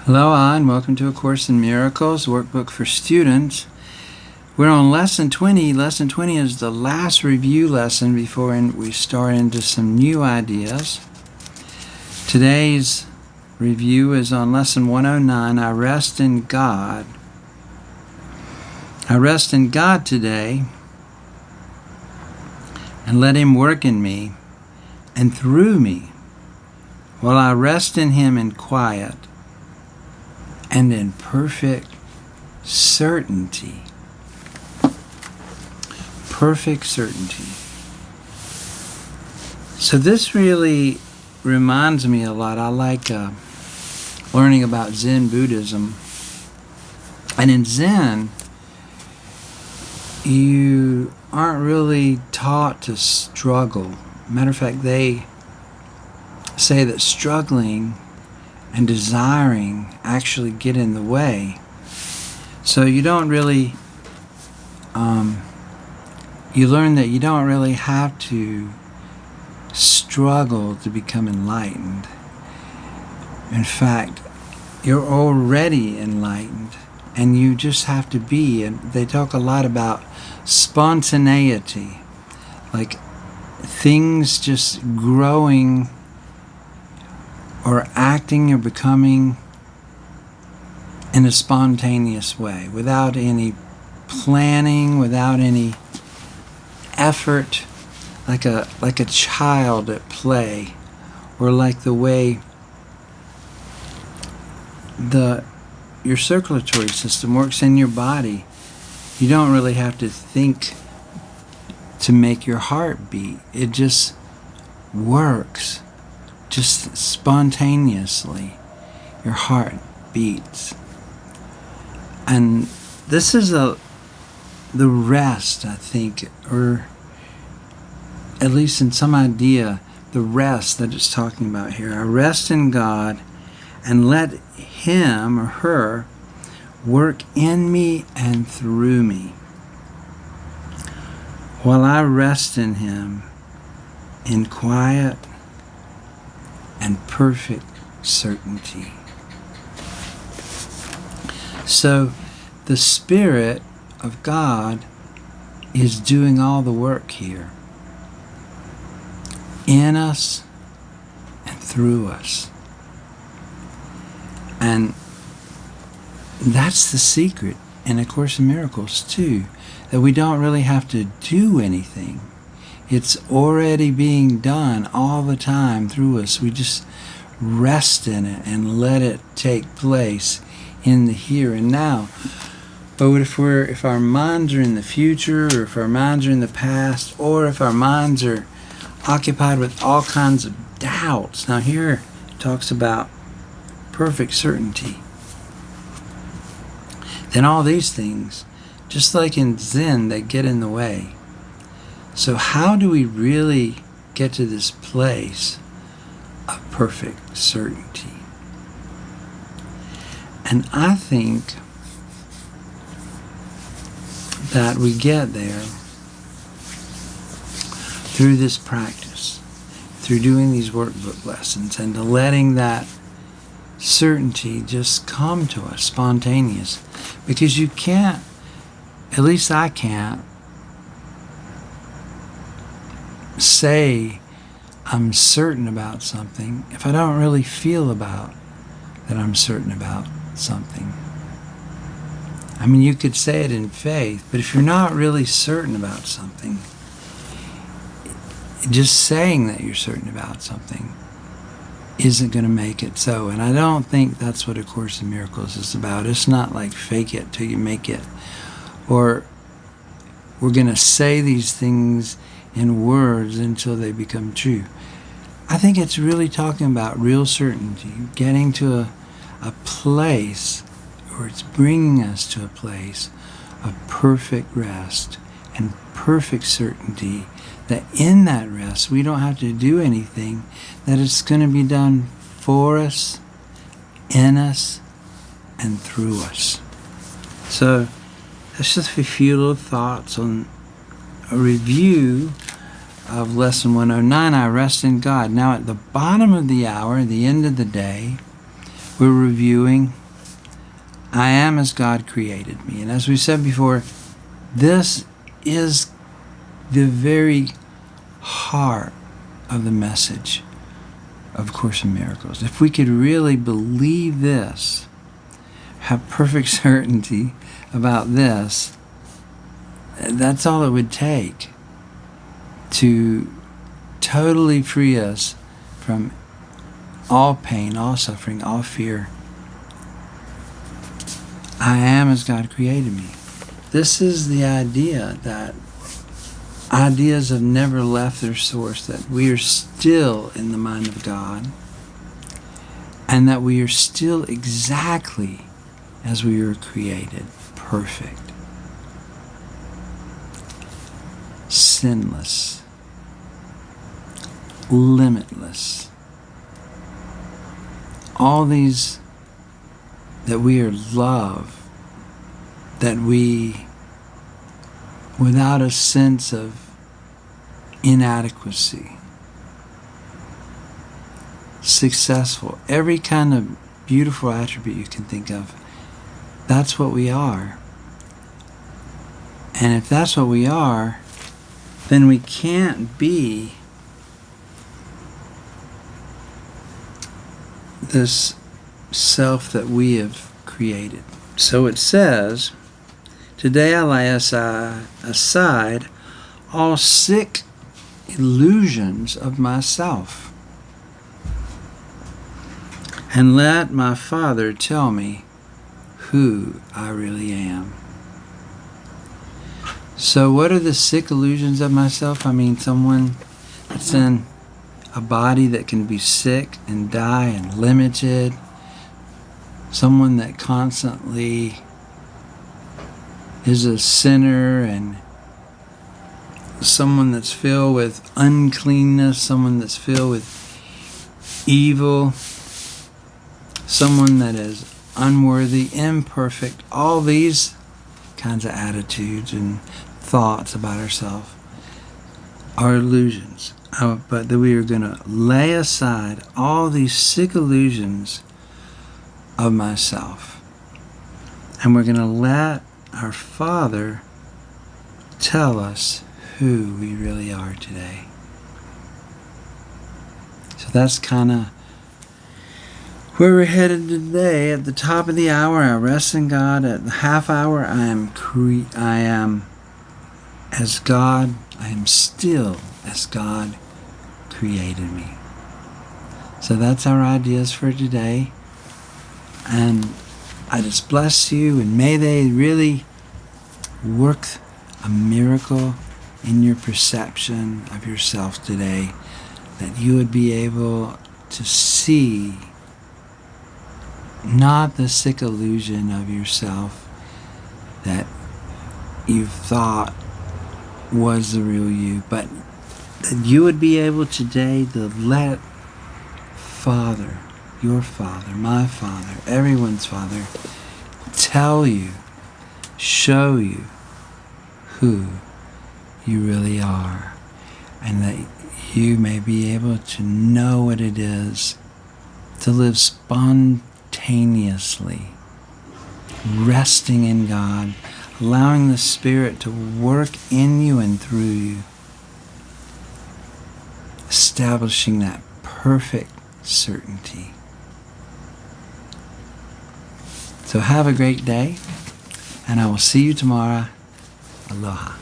Aloha and welcome to A Course in Miracles, Workbook for Students. We're on Lesson 20. Lesson 20 is the last review lesson before we start into some new ideas. Today's review is on Lesson 109, I Rest in God. I rest in God today and let Him work in me and through me while I rest in Him in quiet and in perfect certainty. Perfect certainty. So this really reminds me a lot. I like learning about Zen Buddhism. And in Zen, you aren't really taught to struggle. Matter of fact, they say that struggling and desiring actually get in the way. So you don't really, you learn that you don't really have to struggle to become enlightened. In fact, you're already enlightened and you just have to be. And they talk a lot about spontaneity, like things just growing or acting or becoming in a spontaneous way, without any planning, without any effort, like a child at play, or like the way your circulatory system works in your body. You don't really have to think to make your heart beat. It just works. Just spontaneously, your heart beats. And this is the rest, I think, or at least in some idea, the rest that it's talking about here. I rest in God and let Him or her work in me and through me while I rest in Him in quiet and perfect certainty. So the Spirit of God is doing all the work here, in us and through us. And that's the secret in A Course in Miracles too, that we don't really have to do anything. It's already being done all the time through us. We just rest in it and let it take place in the here and now. But if our minds are in the future, or if our minds are in the past, or if our minds are occupied with all kinds of doubts. Now here it talks about perfect certainty. Then all these things, just like in Zen, they get in the way. So how do we really get to this place of perfect certainty? And I think that we get there through this practice, through doing these workbook lessons, and letting that certainty just come to us spontaneous. Because you can't, at least I can't, say I'm certain about something if I don't really feel about that I'm certain about something. I mean, you could say it in faith, but if you're not really certain about something, just saying that you're certain about something isn't going to make it so. And I don't think that's what A Course in Miracles is about. It's not like fake it till you make it, or we're going to say these things in words until they become true. I think it's really talking about real certainty, getting to a place, or it's bringing us to a place of perfect rest and perfect certainty, that in that rest we don't have to do anything, that it's going to be done for us, in us, and through us. So that's just a few little thoughts on a review of Lesson 109, I Rest in God. Now at the bottom of the hour, at the end of the day, we're reviewing. I am as God created me. And as we said before, this is the very heart of the message of Course in Miracles. If we could really believe this, have perfect certainty about this, that's all it would take to totally free us from all pain, all suffering, all fear. I am as God created me. This is the idea that ideas have never left their source, that we are still in the mind of God, and that we are still exactly as we were created, perfect, sinless, limitless. All these, that we are love, that we, without a sense of inadequacy, successful, every kind of beautiful attribute you can think of, that's what we are. And if that's what we are, then we can't be this self that we have created. So it says, today I lay aside all sick illusions of myself, and let my Father tell me who I really am. So what are the sick illusions of myself? I mean, someone that's in a body that can be sick and die and limited. Someone that constantly is a sinner, and someone that's filled with uncleanness, someone that's filled with evil, someone that is unworthy, imperfect, all these kinds of attitudes and thoughts about ourselves are illusions. But that we are going to lay aside all these sick illusions of myself, and we're going to let our Father tell us who we really are today. So that's kind of where we're headed today. At the top of the hour, I rest in God. At the half hour, I am as God. I am still as God created me. So that's our ideas for today. And I just bless you, and may they really work a miracle in your perception of yourself today, that you would be able to see not the sick illusion of yourself that you thought was the real you, but that you would be able today to let Father, your Father, my Father, everyone's Father, tell you, show you who you really are, and that you may be able to know what it is to live spontaneously, resting in God, allowing the Spirit to work in you and through you, establishing that perfect certainty. So have a great day, and I will see you tomorrow. Aloha.